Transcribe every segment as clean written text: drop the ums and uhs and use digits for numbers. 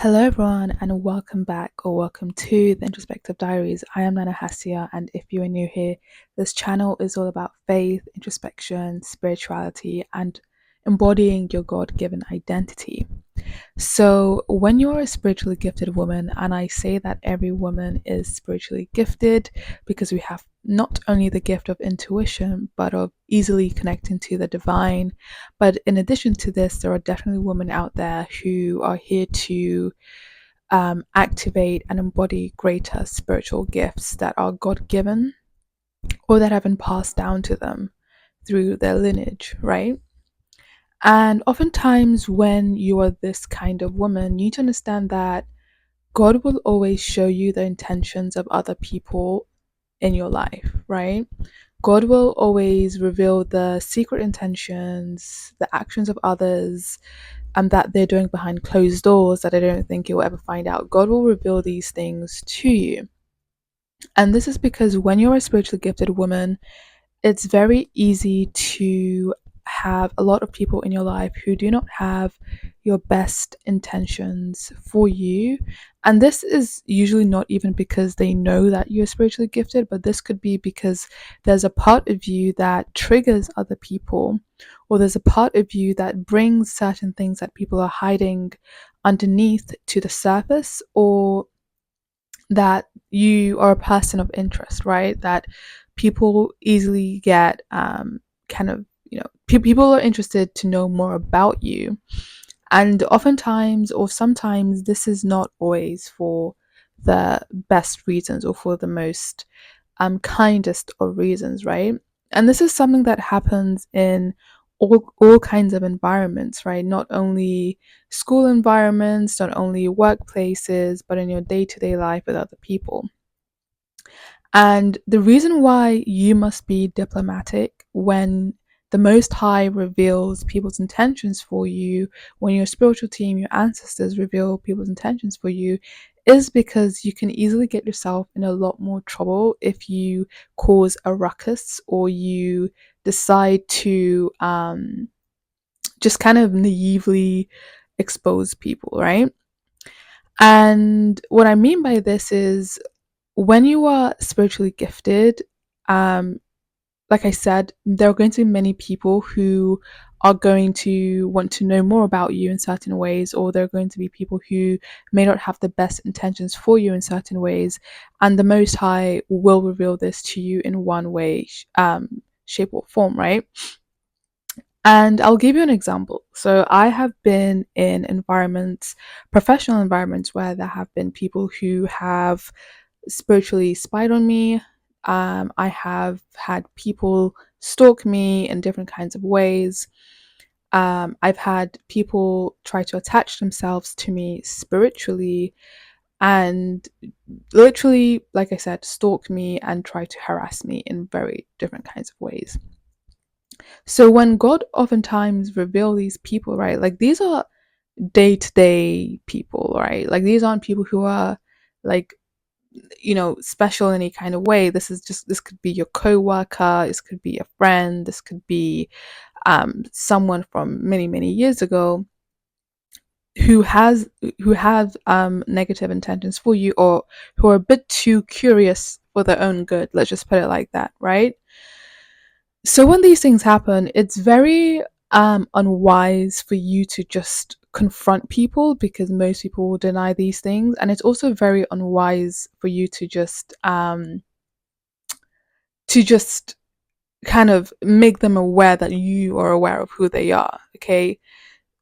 Hello, everyone, and welcome back or welcome to the Introspective Diaries. I am Nana Hasia, and if you are new here, this channel is all about faith, introspection, spirituality, and embodying your God given identity. So, when you're a spiritually gifted woman, and I say that every woman is spiritually gifted because we have not only the gift of intuition, but of easily connecting to the divine. But in addition to this, there are definitely women out there who are here to activate and embody greater spiritual gifts that are God given or that have been passed down to them through their lineage, right? And oftentimes, when you are this kind of woman, you need to understand that God will always show you the intentions of other people in your life, right? God will always reveal the secret intentions, the actions of others, and that they're doing behind closed doors that I don't think you'll ever find out. God will reveal these things to you. And this is because when you're a spiritually gifted woman, it's very easy to have a lot of people in your life who do not have your best intentions for you. And this is usually not even because they know that you're spiritually gifted, but this could be because there's a part of you that triggers other people, or there's a part of you that brings certain things that people are hiding underneath to the surface, or that you are a person of interest, right? That people easily get kind of, people are interested to know more about you. And oftentimes, or sometimes, this is not always for the best reasons or for the most kindest of reasons, right? And this is something that happens in all kinds of environments, right? Not only school environments, not only workplaces, but in your day-to-day life with other people. And the reason why you must be diplomatic when the Most High reveals people's intentions for you, when your spiritual team, your ancestors reveal people's intentions for you, is because you can easily get yourself in a lot more trouble if you cause a ruckus or you decide to just kind of naively expose people, right? And what I mean by this is when you are spiritually gifted, um, like I said, there are going to be many people who are going to want to know more about you in certain ways, or there are going to be people who may not have the best intentions for you in certain ways. And the Most High will reveal this to you in one way, shape, or form, right? And I'll give you an example. So I have been in environments, professional environments, where there have been people who have spiritually spied on me. I have had people stalk me in different kinds of ways. I've had people try to attach themselves to me spiritually and literally, like I said, stalk me and try to harass me in very different kinds of ways. So when God oftentimes reveal these people, right, like these are day to day people, right? Like these aren't people who are like special in any kind of way. This could be your co-worker, this could be a friend, this could be someone from many years ago who has who have negative intentions for you, or who are a bit too curious for their own good, let's just put it like that, right? So when these things happen, it's very unwise for you to just confront people, because most people will deny these things, and it's also very unwise for you to just kind of make them aware that you are aware of who they are. Okay,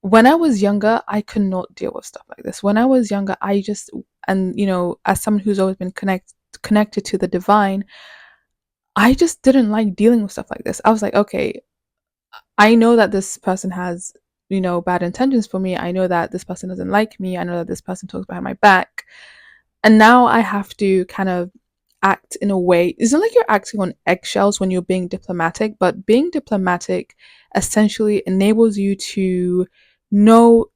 when I was younger, I could not deal with stuff like this. When I was younger, I just, and as someone who's always been connected to the divine, I just didn't like dealing with stuff like this. I was like, okay, I know that this person has, bad intentions for me. I know that this person doesn't like me. I know that this person talks behind my back. And now I have to kind of act in a way. It's not like you're acting on eggshells when you're being diplomatic, but being diplomatic essentially enables you to know,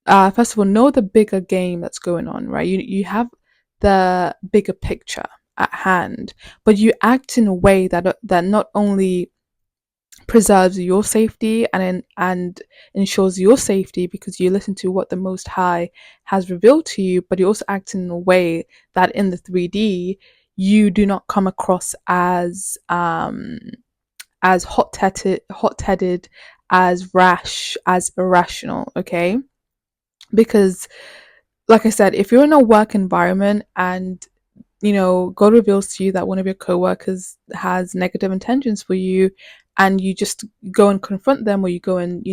first of all, know the bigger game that's going on, right? You have the bigger picture at hand, but you act in a way that not only preserves your safety and ensures your safety because you listen to what the Most High has revealed to you, but you also act in a way that in the 3D you do not come across as hot-headed, as rash, as irrational, okay? Because like I said, if you're in a work environment and God reveals to you that one of your coworkers has negative intentions for you, and you just go and confront them, or you go and,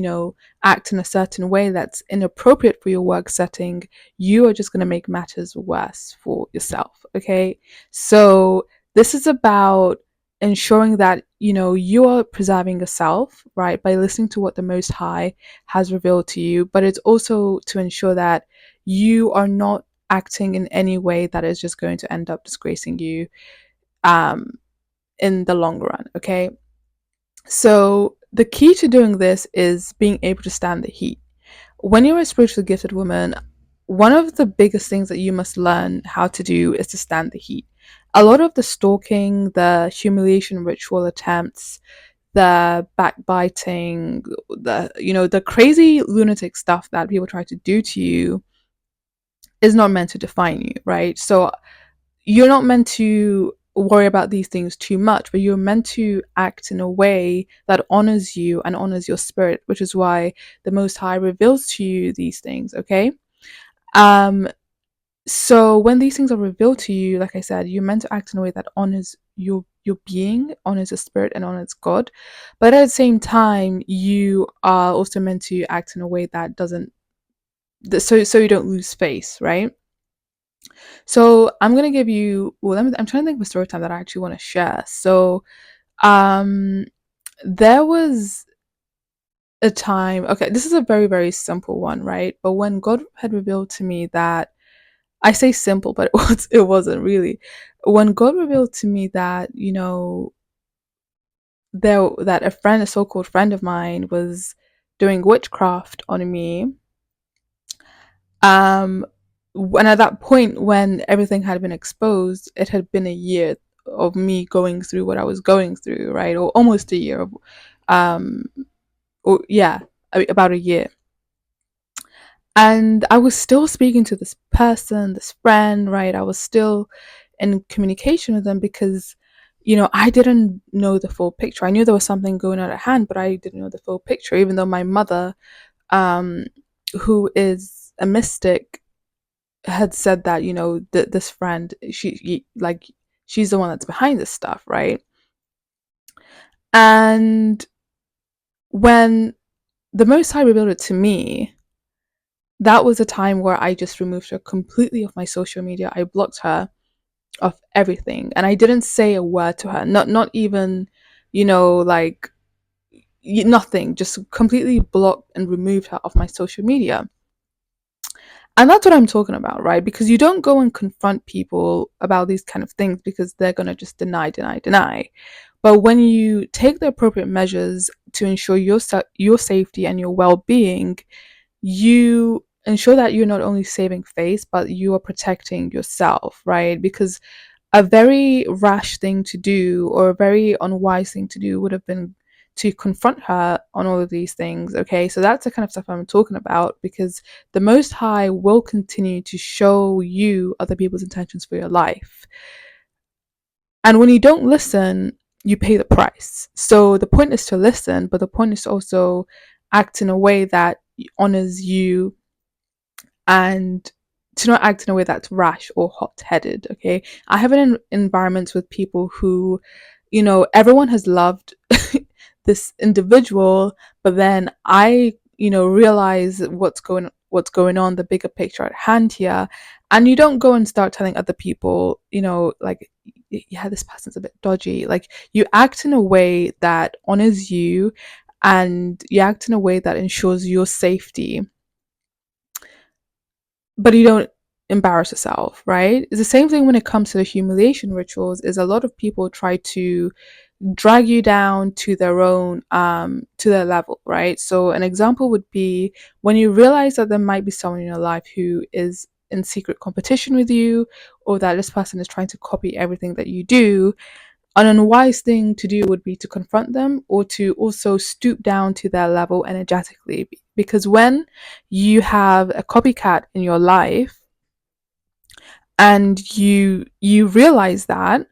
act in a certain way that's inappropriate for your work setting, you are just going to make matters worse for yourself. Okay. So this is about ensuring that, you are preserving yourself, right, by listening to what the Most High has revealed to you, but it's also to ensure that you are not acting in any way that is just going to end up disgracing you um, in the long run. Okay. So the key to doing this is being able to stand the heat. When you're a spiritually gifted woman, one of the biggest things that you must learn how to do is to stand the heat. A lot of the stalking, the humiliation ritual attempts, the backbiting, the crazy lunatic stuff that people try to do to you is not meant to define you, right? So you're not meant to worry about these things too much, but you're meant to act in a way that honors you and honors your spirit, which is why the Most High reveals to you these things, okay? Um, so when these things are revealed to you, like I said, you're meant to act in a way that honors your being, honors your spirit, and honors God. But at the same time, you are also meant to act in a way that doesn't, so you don't lose face, right? So I'm gonna give you. Well, I'm trying to think of a story time that I actually want to share. So, um, there was a time. Okay, this is a very very simple one, right? But when God had revealed to me that, I say simple, but it wasn't really. When God revealed to me that that a friend, a so-called friend of mine, was doing witchcraft on me. Um, and at that point, when everything had been exposed, it had been a year of me going through what I was going through, right? Or almost a year of, um, or yeah, about a year. And I was still speaking to this person, this friend, right? I was still in communication with them because, I didn't know the full picture. I knew there was something going on at hand, but I didn't know the full picture, even though my mother, um, who is a mystic, had said that this friend, she's the one that's behind this stuff, right? And when the Most High revealed it to me, that was a time where I just removed her completely off my social media. I blocked her of everything, and I didn't say a word to her, not even like nothing, just completely blocked and removed her off my social media. And that's what I'm talking about, right? Because you don't go and confront people about these kind of things because they're going to just deny, deny, deny. But when you take the appropriate measures to ensure your safety and your well-being, you ensure that you're not only saving face, but you are protecting yourself, right? Because a very rash thing to do, or a very unwise thing to do, would have been to confront her on all of these things. Okay, so that's the kind of stuff I'm talking about, because the Most High will continue to show you other people's intentions for your life, and when you don't listen, you pay the price. So the point is to listen, but the point is to also act in a way that honors you, and to not act in a way that's rash or hot-headed. Okay, I have been in environments with people who, everyone has loved this individual, but then I, realize what's going on, the bigger picture at hand here, and you don't go and start telling other people, like, yeah, this person's a bit dodgy. Like, you act in a way that honors you, and you act in a way that ensures your safety, but you don't embarrass yourself, right? It's the same thing when it comes to the humiliation rituals. Is a lot of people try to drag you down to their own to their level, right? So an example would be when you realize that there might be someone in your life who is in secret competition with you, or that this person is trying to copy everything that you do. An unwise thing to do would be to confront them or to also stoop down to their level energetically. Because when you have a copycat in your life and you realize that,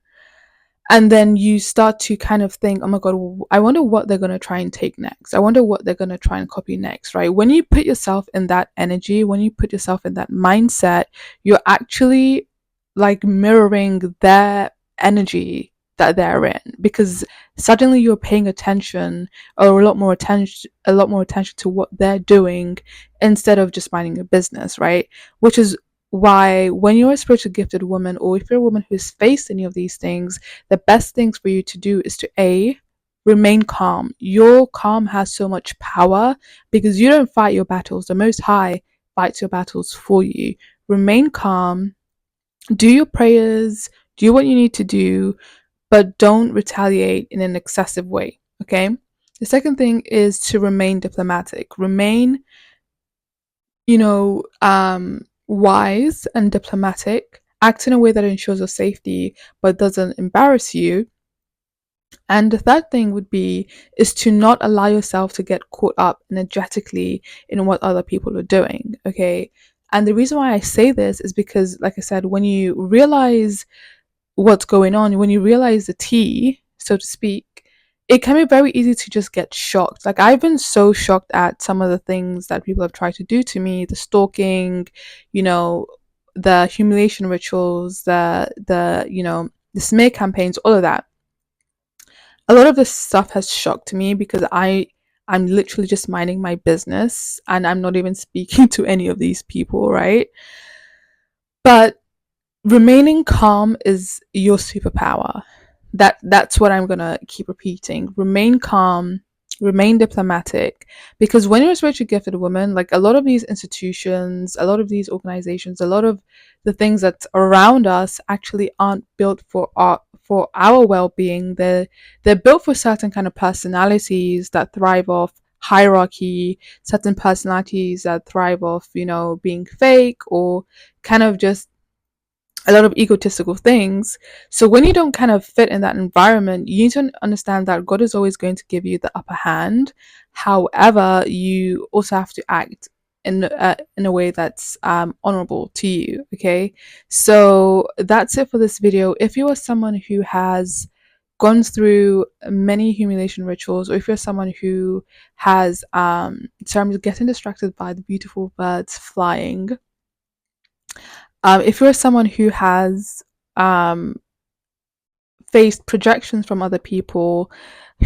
and then you start to kind of think, oh my god, I wonder what they're going to try and take next, I wonder what they're going to try and copy next, right? When you put yourself in that energy, when you put yourself in that mindset, you're actually like mirroring their energy that they're in, because suddenly you're paying attention, or a lot more attention to what they're doing instead of just minding your business, right? Which is why when you're a spiritually gifted woman, or if you're a woman who's faced any of these things, the best things for you to do is to remain calm. Your calm has so much power because you don't fight your battles. The Most High fights your battles for you. Remain calm, do your prayers, do what you need to do, but don't retaliate in an excessive way. Okay. The second thing is to remain diplomatic. Remain, wise and diplomatic. Act in a way that ensures your safety but doesn't embarrass you. And the third thing would be is to not allow yourself to get caught up energetically in what other people are doing. Okay. And the reason why I say this is because, like I said, when you realize what's going on, when you realize the tea, so to speak, it can be very easy to just get shocked. Like, I've been so shocked at some of the things that people have tried to do to me, the stalking, you know, the humiliation rituals, the smear campaigns, all of that. A lot of this stuff has shocked me because I'm literally just minding my business and I'm not even speaking to any of these people, right? But remaining calm is your superpower. That's what I'm gonna keep repeating. Remain calm, remain diplomatic, because when you're a spiritually gifted woman, like a lot of these institutions, a lot of these organizations, a lot of the things that's around us actually aren't built for our well-being. They're built for certain kind of personalities that thrive off hierarchy, certain personalities that thrive off, being fake, or kind of just a lot of egotistical things. So when you don't kind of fit in that environment, you need to understand that God is always going to give you the upper hand. However, you also have to act in a way that's honorable to you. Okay, so that's it for this video. If you are someone who has gone through many humiliation rituals, or if you're someone who has sorry, I'm getting distracted by the beautiful birds flying. If you're someone who has um, faced projections from other people,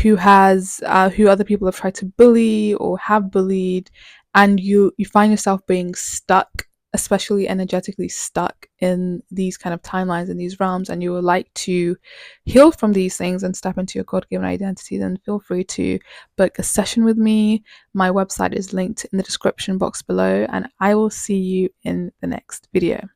who other people have tried to bully or have bullied, and you find yourself being stuck, especially energetically stuck in these kind of timelines, in these realms, and you would like to heal from these things and step into your God-given identity, then feel free to book a session with me. My website is linked in the description box below, and I will see you in the next video.